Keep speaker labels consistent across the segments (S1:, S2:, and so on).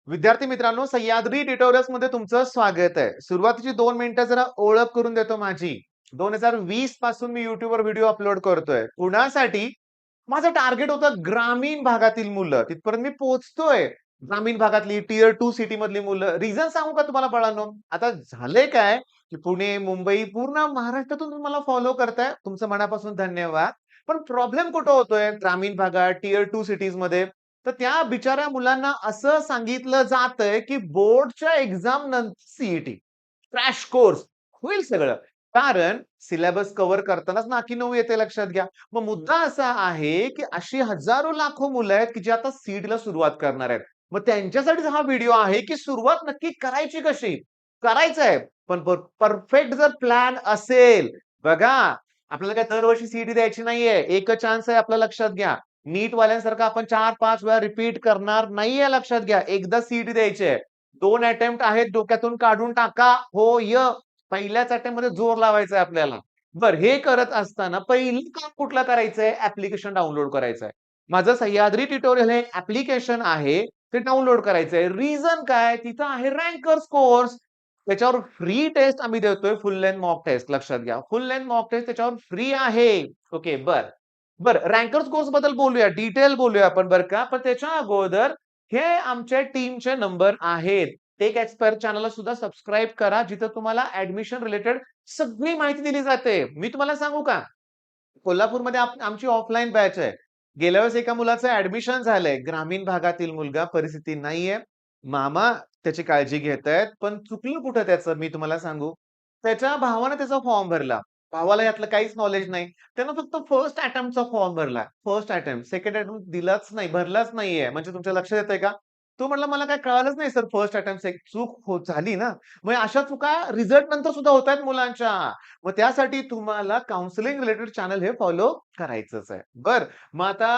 S1: विद्यार्थी मित्रांनो, सह्याद्री ट्युटोरियल्स मध्ये तुमचं स्वागत आहे. सुरुवातीची 2 मिनिटं जरा ओळख करून देतो माझी. 2020 पासून मी युट्यूबवर व्हिडिओ अपलोड करतोय. कुणासाठी? माझं टार्गेट होतं ग्रामीण भागातील मुलं. तिथपर्यंत मी पोहोचतोय. ग्रामीण भागातली टियर 2 सिटी मधली मुलं. रिझन सांगू का तुम्हाला बाळांनो? आता झालंय काय, की पुणे, मुंबई पूर्ण महाराष्ट्रातून तुम्ही मला फॉलो करताय. तुमचं मनापासून धन्यवाद. पण प्रॉब्लेम कुठं होतोय? ग्रामीण भागात, टियर 2 सिटीज मध्ये. तर त्या बिचाऱ्या मुलांना असं सांगितलं जातंय, की बोर्डच्या एक्झाम नंतर सीईटी, क्रॅश कोर्स होईल सगळं. कारण सिलेबस कव्हर करतानाच नाकी नऊ येते लक्षात घ्या. मग मुद्दा असा आहे, की अशी हजारो लाखो मुलं आहेत, की जे आता सीईटीला सुरुवात करणार आहेत. मग त्यांच्यासाठीच हा व्हिडिओ आहे, की सुरुवात नक्की करायची कशी? करायचं आहे. पण परफेक्ट जर प्लॅन असेल, बघा आपल्याला काय दरवर्षी सीईटी द्यायची नाहीये. एकच चान्स आहे आपल्या लक्षात घ्या. नीट वाल्यांसारखं आपण 4-5 वेळा रिपीट करणार नाहीये लक्षात घ्या. एकदा सीईटी द्यायची आहे. 2 अटेम्प्ट आहेत डोक्यातून काढून टाका. हो, पहिल्याच अटेम्प्ट मध्ये जोर लावायचा आहे आपल्याला. बरं हे करत असताना पहिलं काम कुठलं करायचंय? ॲप्लिकेशन डाउनलोड करायचंय. माझं सह्याद्री ट्युटोरियल हे ॲप्लिकेशन आहे. ते डाउनलोड करायचंय. रिझन काय? तिथं आहे रँकर्स कोर्स. त्याच्यावर फ्री टेस्ट आम्ही देतोय फुल लेंथ मॉक टेस्ट लक्षात घ्या. फुल लेंथ मॉक टेस्ट त्याच्यावर फ्री आहे. ओके, बरं रँकर्स कोर्स बद्दल बोलूया, डिटेल बोलूया आपण बरं का. पण त्याच्या अगोदर हे आमच्या टीमचे नंबर आहेत. टेक एक्सपर्ट चॅनलला सुद्धा सबस्क्राईब करा, जिथं तुम्हाला ऍडमिशन रिलेटेड सगळी माहिती दिली जाते. मी तुम्हाला सांगू का? कोल्हापूरमध्ये आमची ऑफलाईन बॅच आहे. गेल्या वेळेस एका मुलाचं ऍडमिशन झालंय. ग्रामीण भागातील मुलगा, परिस्थिती नाहीये. मामा त्याची काळजी घेतायत. पण चुकलं कुठं त्याचं मी तुम्हाला सांगू. त्याच्या भावाने त्याचा फॉर्म भरला. भावाला यातलं काहीच नॉलेज नाही. त्यानं फक्त फर्स्ट अटेम्प्टचा फॉर्म भरला. First attempt. सेकंड अटेम्प्ट दिलाच नाही, भरलाच नाहीये. म्हणजे तुमच्या लक्षात येतंय का? तो म्हटला, "मला काय कळालंच नाही सर फर्स्ट अटेम्प्ट चूक झाली ना." मग अशा चुका रिझल्ट नंतर सुद्धा होतायत मुलांच्या. मग त्यासाठी तुम्हाला काउन्सिलिंग रिलेटेड चॅनल हे फॉलो करायचंच आहे. बरं, मग आता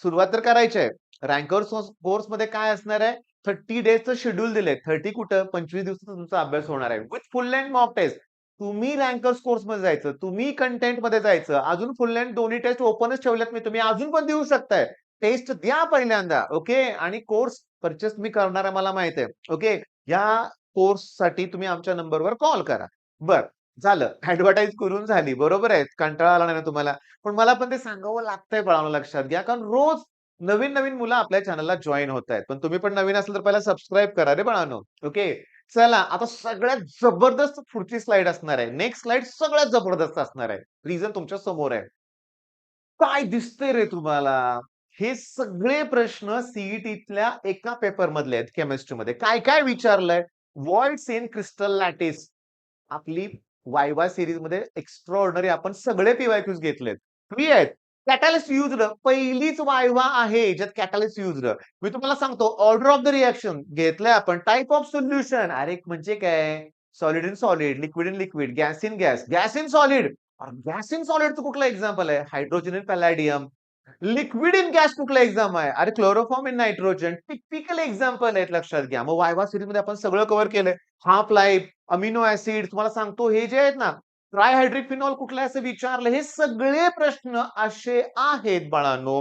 S1: सुरुवात तर करायची आहे. रँकर्स कोर्समध्ये काय असणार आहे? 30 डेजचं शेड्यूल दिलंय. 30 कुठं? 25 दिवसाचा तुमचा अभ्यास होणार आहे. With full length mock test. तुम्ही रँकर्स कोर्समध्ये जायचं, तुम्ही कंटेंटमध्ये जायचं. अजून फुल लेंथ दोन्ही टेस्ट ओपनच ठेवल्यात मी. तुम्ही अजून पण देऊ शकताय. टेस्ट द्या पहिल्यांदा. ओके. आणि कोर्स परचेस तुम्ही करणार आहे मला माहिती आहे. ओके. या कोर्ससाठी तुम्ही आमच्या नंबरवर कॉल करा. बरं, झालं. ॲडव्हर्टाइज करून झाली. बरोबर आहे. कंटाळा आला नाही ना तुम्हाला? पण मला पण ते सांगावं लागतंय बाळांनो लक्षात घ्या. कारण रोज नवीन-नवीन मुलं आपल्या चॅनलला जॉइन होतायत. पण तुम्ही पण नवीन असाल तर पहिला सबस्क्राईब करा रे बाळांनो. ओके. चला आता सगळ्यात जबरदस्त पुढची स्लाईड असणार आहे. नेक्स्ट स्लाईड सगळ्यात जबरदस्त असणार आहे. रिझन तुमच्या समोर आहे. काय दिसतंय रे तुम्हाला? हे सगळे प्रश्न सीईटीतल्या एका पेपर मधले आहेत केमिस्ट्रीमध्ये. काय-काय विचारलंय? व्हॉइड्स इन क्रिस्टल लॅटिस. आपली वायवा सीरीजमध्ये एक्स्ट्राऑर्डिनरी आपण सगळे पी-वाय-क्यूज घेतलेत. फ्री आहेत. कॅटलिस्ट युज्ड पहिलीच वायवा आहे ज्यात कॅटलिस्ट युज्ड. मी तुम्हाला सांगतो ऑर्डर ऑफ द रिएक्शन घेतलंय आपण. टाइप ऑफ सोल्युशन अरे म्हणजे काय? Solid in solid, liquid in liquid, gas in gas, gas in solid. Gas in सॉलिडचं कुठलं एक्झाम्पल आहे? Hydrogen in palladium. Liquid in gas कुठलं एक्झाम आहे? अरे chloroform in nitrogen. Typical example आहेत लक्षात घ्या. मग वायवा सीरीजमध्ये आपण सगळं कव्हर केलंय. हाफ लाईफ, अमिनो ऍसिड तुम्हाला सांगतो हे जे आहेत ना, ट्रायहायड्रिक फिनॉल कुठला आहे असं विचारलं. हे सगळे प्रश्न असे आहेत बाळांनो,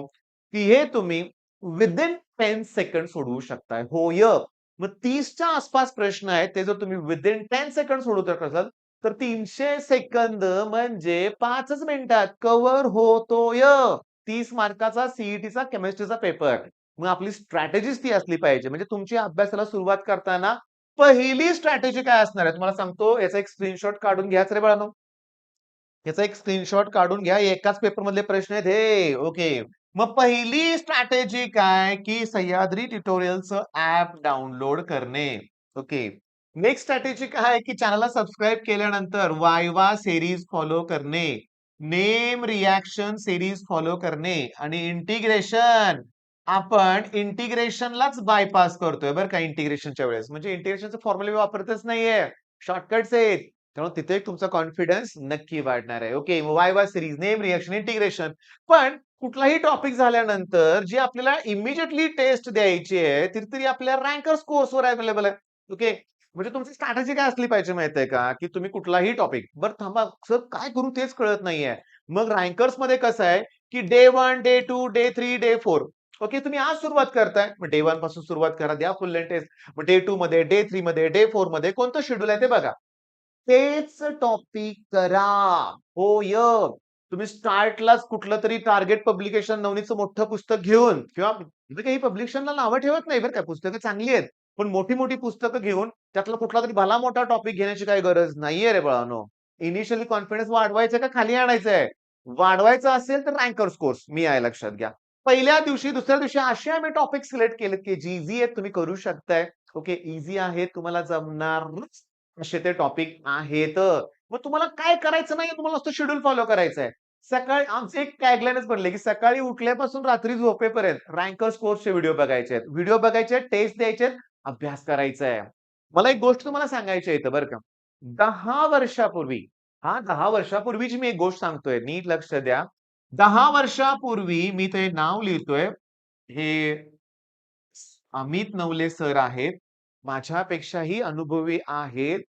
S1: की हे तुम्ही विदिन 10 सेकंड सोडवू शकताय. होय. मग 30च्या आसपास प्रश्न आहेत. ते जर तुम्ही विदिन 10 सेकंड सोडवत असाल, तर 300 सेकंद म्हणजे 5च मिनिटात कव्हर होतोय. 30 मार्काचा सीईटीचा केमिस्ट्रीचा पेपर. मग आपली स्ट्रॅटेजीच ती असली पाहिजे. म्हणजे तुमची अभ्यासाला सुरुवात करताना पहिली स्ट्रॅटेजी काय असणार आहे? तुम्हाला सांगतो याचा एक स्क्रीनशॉट काढून घ्याच रे बाळांनो. याचा एक स्क्रीनशॉट काढून घ्या. एकाच पेपर मधले प्रश्न आहेत हे. ओके. मग पहिली स्ट्रॅटेजी काय? की सह्याद्री ट्युटोरियलचं ॲप डाउनलोड करणे. ओके. नेक्स्ट स्ट्रॅटेजी काय आहे? की चॅनलला सबस्क्राईब केल्यानंतर वायवा सीरीज फॉलो करणे. नेम रिएक्शन सीरीज फॉलो करणे आणि इंटिग्रेशन. आपण इंटिग्रेशनलाच बायपास करतोय बरं का इंटिग्रेशनच्या वेळेस. म्हणजे इंटिग्रेशनचं फॉर्म्युला मी वापरतच नाहीये. शॉर्टकट्स आहेत. त्यामुळे तिथे एक तुमचा कॉन्फिडन्स नक्की वाढणार आहे. Okay. Y series, name reaction, integration. पण कुठलाही टॉपिक झाल्यानंतर जी आपल्याला इमिडिएटली टेस्ट द्यायची आहे, ती तरी आपल्या रँकर्स कोर्सवर अवेलेबल आहे. ओके. म्हणजे तुमची स्ट्रॅटेजी काय असली पाहिजे माहितीये का? की तुम्ही कुठलाही टॉपिक बरं थांबा सर काय करू तेच कळत नाहीये. मग रँकर्समध्ये कसं आहे, की day 1, day 2, day 3, day 4 okay, तुम्ही आज सुरुवात करताय, मग डे 1 पासून सुरुवात करा, द्या फुल लेंथ टेस्ट. मग डे 2 मध्ये, डे 3 मध्ये, डे 4 मध्ये कोणतं शेड्यूल आहे ते बघा. तेच टॉपिक करा. होय. तुम्ही स्टार्टलाच कुठलं तरी टार्गेट पब्लिकेशन नवनीतचं मोठं पुस्तक घेऊन किंवा मी काही पब्लिकेशनला नावं ठेवत नाही बरं का, पुस्तकं चांगली आहेत. पण मोठी-मोठी पुस्तकं घेऊन त्यातला कुठला तरी भला मोठा टॉपिक घेण्याची काही गरज नाहीये रे बाळांनो. इनिशियली कॉन्फिडन्स वाढवायचा का खाली आणायचा आहे? वाढवायचा असेल तर रँकर्स कोर्स मी आहे लक्षात घ्या. पहिल्या दिवशी, दुसऱ्या दिवशी असे आम्ही टॉपिक सिलेक्ट केलेत, की जे ईझी आहेत तुम्ही करू शकताय. ओके, ईझी आहेत, तुम्हाला जमणारच असे ते टॉपिक आहेत. मग तुम्हाला काय करायचं नाहीये, तुम्हाला नुसतं शेड्यूल फॉलो करायचं आहे. सकाळी आमचे एक टॅगलाईनच बनले, की सकाळी उठल्यापासून रात्री झोपेपर्यंत रँकर्स कोर्सचे व्हिडिओ बघायचे आहेत. व्हिडिओ बघायचे आहेत, टेस्ट द्यायचे आहेत, अभ्यास करायचा आहे. मला एक गोष्ट तुम्हाला सांगायची आहे इथं बरं का. 10 वर्षापूर्वी, हां, 10 वर्षापूर्वीची मी एक गोष्ट सांगतोय, नीट लक्ष द्या. 10 वर्षापूर्वी मी ते नाव लिहितोय. हे अमित नवले सर आहेत. माझ्यापेक्षाही अनुभवी आहेत.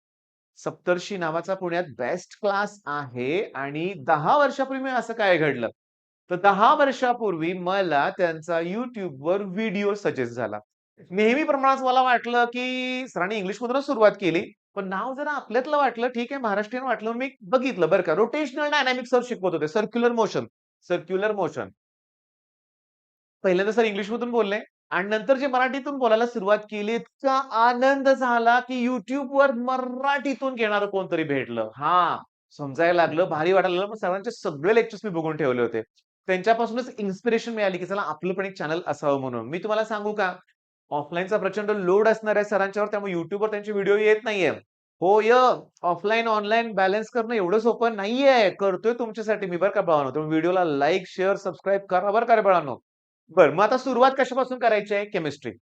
S1: सप्तर्षी नावाचा पुण्यात बेस्ट क्लास आहे आणि 10 वर्षापूर्वी असं काय घडलं? तर 10 वर्षापूर्वी मला त्यांचा YouTubeवर व्हिडिओ सजेस्ट झाला. नेहमीप्रमाणेच मला वाटलं, की सरांनी इंग्लिशमधूनच सुरुवात केली. पण नाव जरा आपल्यातलं वाटलं, ठीक आहे महाराष्ट्रीयन वाटलं. म्हणून मी बघितलं बरं का. रोटेशनल डायनामिक्स सर शिकवत होते. Circular motion, circular motion. पहिल्यांदा सर इंग्लिशमधून बोलले आणि नंतर जे मराठीतून बोलायला सुरुवात केली, इतका आनंद झाला, की YouTubeवर मराठीतून घेणारं कोणतरी भेटलं. हां, समजायला लागलं, भारी वाटायला लागलं. मग सरांचे सगळे लेक्चर्स मी बघून ठेवले होते. त्यांच्यापासूनच इन्स्पिरेशन मिळाली, की चला आपलं पण एक चॅनल असावं म्हणून. मी तुम्हाला सांगू का? ऑफलाईनचा प्रचंड लोड असणार आहे सरांच्यावर, त्यामुळे YouTubeवर त्यांचे व्हिडिओ येत नाहीये. होय, ऑफलाईन, ऑनलाईन बॅलन्स करणं एवढं सोपं नाहीये. करतोय तुमच्यासाठी मी बरं का बाळांनो. तुम्ही व्हिडिओला लाईक, शेअर, सबस्क्राईब करा बरं का रे बाळांनो. बरं, मग आता सुरुवात कशापासून करायची आहे? केमिस्ट्री.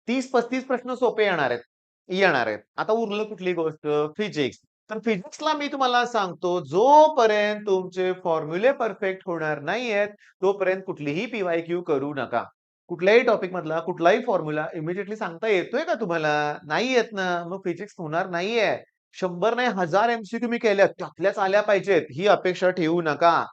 S1: 30-35 प्रश्न सोपे येणार आहेत. येणार आहेत. आता उरलं कुठली गोष्ट? फिजिक्स. तर फिजिक्सला मी तुम्हाला सांगतो, जोपर्यंत तुमचे फॉर्म्युले परफेक्ट होणार नाहीयेत, तोपर्यंत कुठलीही पी-वाय-क्यू करू नका. कुठल्याही टॉपिक मधला कुठलाही फॉर्म्युला इमिडिएटली सांगता येतोय का तुम्हाला? नाही येत ना, मग फिजिक्स होणार नाहीये. 100 नाही 1000 एमसीक्यू मी केल्यात, त्यातल्याच आल्या पाहिजेत, ही अपेक्षा ठेवू नका.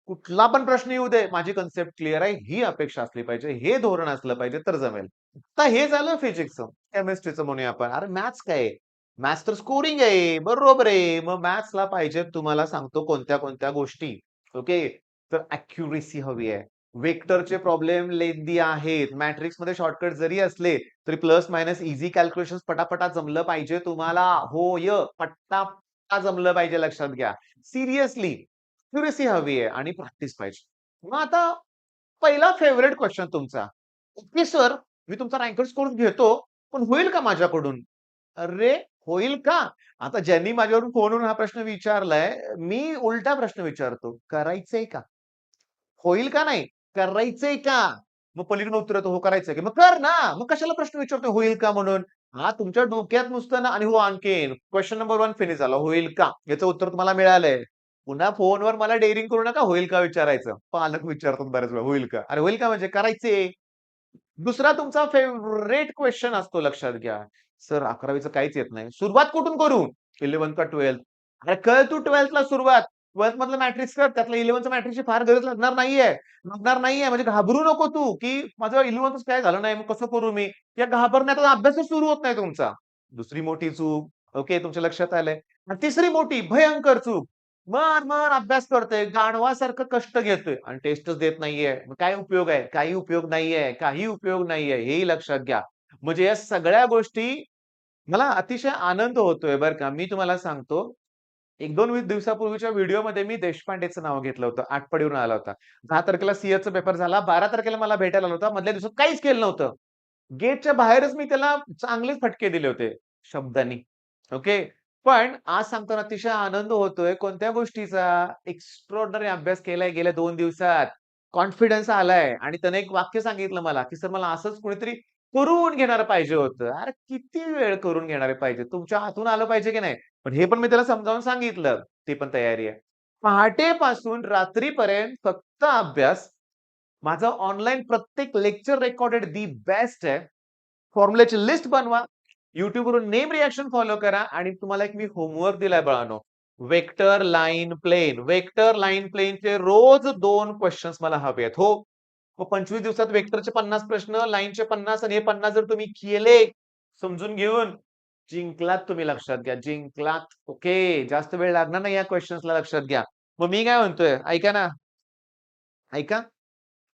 S1: कुठला पण प्रश्न येऊ दे, माझी कन्सेप्ट क्लिअर आहे, ही अपेक्षा असली पाहिजे, हे धोरण असलं पाहिजे तर जमेल. आता हे झालं फिजिक्सचं. केमिस्ट्रीचं म्हणूया आपण. अरे मॅथ्स काय आहे? मॅथ्स तर स्कोरिंग आहे. बरोबर आहे. मग मॅथ्सला पाहिजे तुम्हाला सांगतो कोणत्या-कोणत्या गोष्टी. ओके. तर ॲक्युरसी हवी आहे. वेक्टरचे प्रॉब्लेम लेंदी आहेत. मॅट्रिक्समध्ये शॉर्टकट जरी असले, तरी प्लस मायनस ईझी कॅल्क्युलेशन्स पटापटा जमलं पाहिजे तुम्हाला. होय. पट्टा जमलं पाहिजे लक्षात घ्या. सिरियसली. ॲक्युरसी हवी आहे आणि प्रॅक्टिस पाहिजे. मग आता पहिला फेव्हरेट क्वेशन तुमचा. "ओके सर, मी तुमचा रँकर्स कोर्स घेतो, पण होईल का माझ्याकडून?" अरे, होईल का? आता ज्यांनी माझ्यावरून फोनवरून हा प्रश्न विचारलाय, मी उलटा प्रश्न विचारतो, करायचंय का? होईल का नाही? करायचंय का? मग पलीकडून उत्तर येतं, "हो, करायचंय की." मग कर ना. मग कशाला प्रश्न विचारतोय होईल का म्हणून? हा तुमच्या डोक्यात नुसतं ना आणि हो आणखीन क्वेशन नंबर 1 फिनिश झाला. होईल का? याचं उत्तर तुम्हाला मिळालंय. पुन्हा फोनवर मला डेअरिंग करू नका होईल का विचारायचं. पालक विचारतात बऱ्याच वेळा, होईल का? अरे होईल का म्हणजे करायचंय. दुसरा तुमचा फेव्हरेट क्वेशन असतो लक्षात घ्या. सर 11वीचं काहीच येत नाही. सुरुवात कुठून करू? 11th का 12th? अरे कर तू 12th ला सुरुवात. 12th मधलं मॅट्रिक्स कर. त्यातलं 11th मॅट्रिक्सची फार गरज लागणार नाहीये. लागणार नाहीये म्हणजे घाबरू नको तू, की माझं 11thच काय झालं नाही, मग कसं करू मी? या घाबरण्याचा अभ्यासच सुरू होत नाही तुमचा. दुसरी मोठी चूक. ओके, तुमच्या लक्षात आलंय. आणि तिसरी मोठी भयंकर चूक. मन-मन अभ्यास करतोय, गाढवासारखं कष्ट घेतोय आणि टेस्टच देत नाहीये. मग काय उपयोग आहे? काही उपयोग नाहीये. काही उपयोग नाहीये. हेही लक्षात घ्या. म्हणजे या सगळ्या गोष्टी मला अतिशय आनंद होतोय बरं का. मी तुम्हाला सांगतो, 1-2 दिवसापूर्वीच्या व्हिडिओमध्ये मी देशपांडेचं नाव घेतलं होतं. आटपाडीवरून आला होता. 10 तारखेला सीएचा पेपर झाला. 12 तारखेला मला भेटायला आला होता. मधल्या दिवसात काहीच केलं नव्हतं. गेटच्या बाहेरच मी त्याला चांगलेच फटके दिले होते शब्दांनी. ओके. पण आज सांगताना अतिशय आनंद होतोय. कोणत्या गोष्टीचा? एक्स्ट्राऑर्डिनरी अभ्यास केलाय गेल्या 2 दिवसात. कॉन्फिडन्स आलाय आणि त्याने एक वाक्य सांगितलं मला, की "सर मला असंच कुणीतरी करून घेणारं पाहिजे होतं." अरे किती वेळ करून घेणारे पाहिजे? तुमच्या हातून आलं पाहिजे की नाही? पण हे पण मी त्याला समजावून सांगितलं. ती पण तयारी आहे. पहाटेपासून रात्रीपर्यंत फक्त अभ्यास. माझं ऑनलाईन प्रत्येक लेक्चर रेकॉर्डेड दी बेस्ट आहे. फॉर्म्युल्याची लिस्ट बनवा. YouTubeवरून नेम रिएक्शन फॉलो करा आणि तुम्हाला एक मी होमवर्क दिलाय बाळांनो. Vector, line, plane. Vector, line, प्लेनचे रोज 2 क्वेशन्स मला हवे आहेत. हो, मग 25 दिवसात वेक्टरचे 50 प्रश्न, लाईनचे 50 आणि हे 50 जर तुम्ही केले समजून घेऊन, जिंकलात तुम्ही लक्षात घ्या, जिंकलात. ओके. जास्त वेळ लागणार नाही या क्वेशन्सला लक्षात घ्या. मग मी काय म्हणतोय, ऐका ना, ऐका.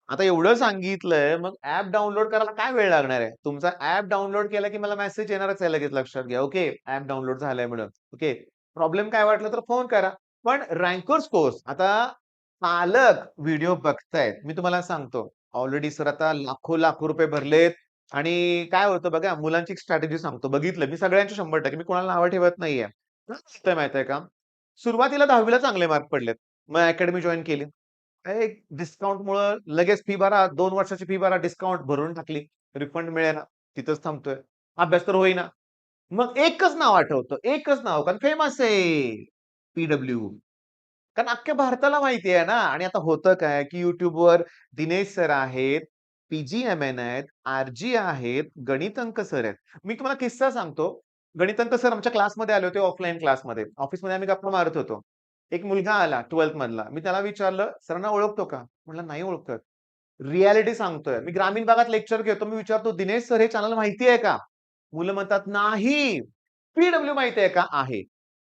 S1: आता एवढं सांगितलंय, मग ॲप डाउनलोड करायला काय वेळ लागणार आहे? तुमचा ॲप डाउनलोड केला की मला मेसेज येणारच आहे लगेच लक्षात घ्या. ओके. ॲप डाउनलोड झालंय म्हणून. ओके. प्रॉब्लेम काय वाटला तर फोन करा. पण रँकर्स कोर्स आता पालक व्हिडिओ बघतायत. मी तुम्हाला सांगतो. ऑलरेडी सर आता लाखो-लाखो रुपये भरलेत आणि काय होतं बघा, मुलांची एक स्ट्रॅटेजी सांगतो. बघितलं मी सगळ्यांची 100% मी कोणाला नावं ठेवत नाहीये. काय होतंय माहितीये का? सुरुवातीला 10वी ला चांगले मार्क पडलेत. मग अकॅडमी जॉइन केली. एक डिस्काउंटमुळं लगेच फी भरा, 2 वर्षाची फी भरा, डिस्काउंट भरून टाकली. रिफंड मिळेना. तिथंच थांबतोय. अभ्यास तर होईना. मग एकच नाव आठवतं, एकच नाव कारण फेमस आहे. पी-डब्ल्यू. कारण अख्ख्या भारताला माहिती आहे ना आणि आता होतं काय, की YouTubeवर दिनेश सर आहेत, पी-जी-एम-एन आहेत, आर-जी आहेत, गणित अंक सर आहेत. मी तुम्हाला किस्सा सांगतो. गणित अंक सर आमच्या क्लासमध्ये आले होते ऑफलाईन क्लासमध्ये. ऑफिसमध्ये आम्ही गप्पा मारत होतो. एक मुलगा आला 12th मधला. मी त्याला विचारलं, "सरांना ओळखतो का?" म्हटला, "नाही ओळखत." रिॲलिटी सांगतोय. मी ग्रामीण भागात लेक्चर घेतो. मी विचारतो, "दिनेश सर हे चॅनल माहिती आहे का?" मुलं म्हणतात, "नाही." "पी-डब्ल्यू माहिती आहे का?" "आहे."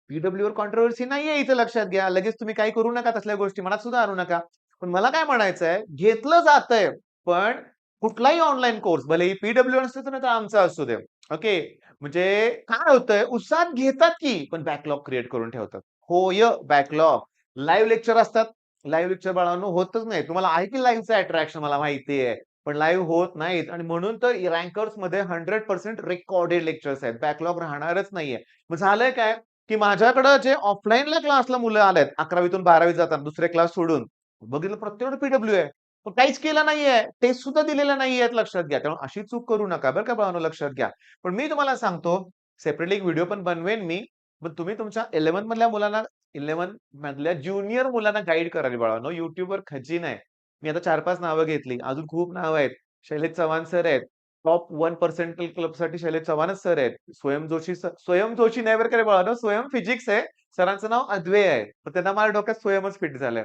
S1: पी-डब्ल्यूवर कॉन्ट्रोव्हर्सी नाहीये इथे लक्षात घ्या. लगेच तुम्ही काही करू नका तसल्या गोष्टी. मनात सुद्धा आणू नका. पण मला काय म्हणायचंय, घेतलं जातंय, पण कुठलाही ऑनलाईन कोर्स भलेही पी-डब्ल्यू असू नाही तर आमचा असू दे. ओके. म्हणजे काय होतंय, उत्साहात घेतात की, पण बॅकलॉग क्रिएट करून ठेवतात. होय, बॅकलॉग. लाईव्ह लेक्चर असतात. लाईव्ह लेक्चर बाळांनो होतच नाही. तुम्हाला आहे की लाईव्हचं अट्रॅक्शन मला माहिती आहे. पण लाईव्ह होत नाहीत आणि म्हणून तर रँकर्समध्ये 100% रेकॉर्डेड लेक्चर्स आहेत. बॅकलॉग राहणारच नाहीये. मग झालंय काय, की माझ्याकडे जे ऑफलाईनला क्लासला मुलं आलेत 11वी तून 12वी जातात दुसरे क्लास सोडून. बघितलं प्रत्येकाकडे पी आहे. पण काहीच केलं नाहीये. टेस्ट सुद्धा दिलेल्या नाहीयेत लक्षात घ्या. त्यामुळे अशी चूक करू नका बरं का बाळांनो लक्षात घ्या. पण मी तुम्हाला सांगतो सेपरेटली एक व्हिडिओ पण बनवेन मी. पण तुम्ही तुमच्या 11th मधल्या मुलांना 11th मधल्या ज्युनियर मुलांना गाईड करा रे बाळांनो. YouTubeवर खजिना आहे. मी आता 4-5 नावं घेतली. अजून खूप नावं आहेत. शैलेश चव्हाण सर आहेत. टॉप 1 पर्सेंटाइल क्लबसाठी शैलेश चव्हाणच सर आहेत. स्वयं जोशी नाही बरं का रे बाळांनो, स्वयं फिजिक्स आहे. सरांचं नाव अद्वैय आहे. तर त्यांना माझ्या डोक्यात स्वयंच फिट झालंय.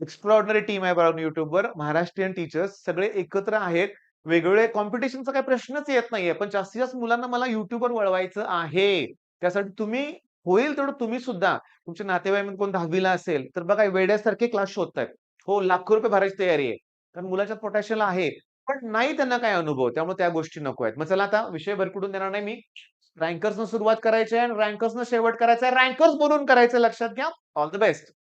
S1: एक्स्ट्राऑर्डिनरी टीम आहे बाळांनो YouTubeवर. महाराष्ट्रीयन टीचर्स सगळे एकत्र आहेत. वेगवेगळे कॉम्पिटिशनचा काही प्रश्नच येत नाहीये. पण जास्तीत जास्त मुलांना मला YouTubeवर वळवायचं आहे. त्यासाठी तुम्ही होईल तेवढं तुम्ही सुद्धा तुमच्या नातेवाईकामध्ये कोण 10वी असेल, तर बघा वेड्यासारखे क्लास शोधतायत. हो, लाखो रुपये भरायची तयारी आहे. कारण मुलाच्या पोटेन्शियल आहे. पण नाही त्यांना काही अनुभव. त्यामुळे त्या गोष्टी नको आहेत. मग चला आता विषय भरकटून देणार नाही मी. रँकर्सनं सुरुवात करायची आहे आणि रँकर्सनं शेवट करायचा आहे. रँकर्स बनून करायचं लक्षात घ्या. All the best.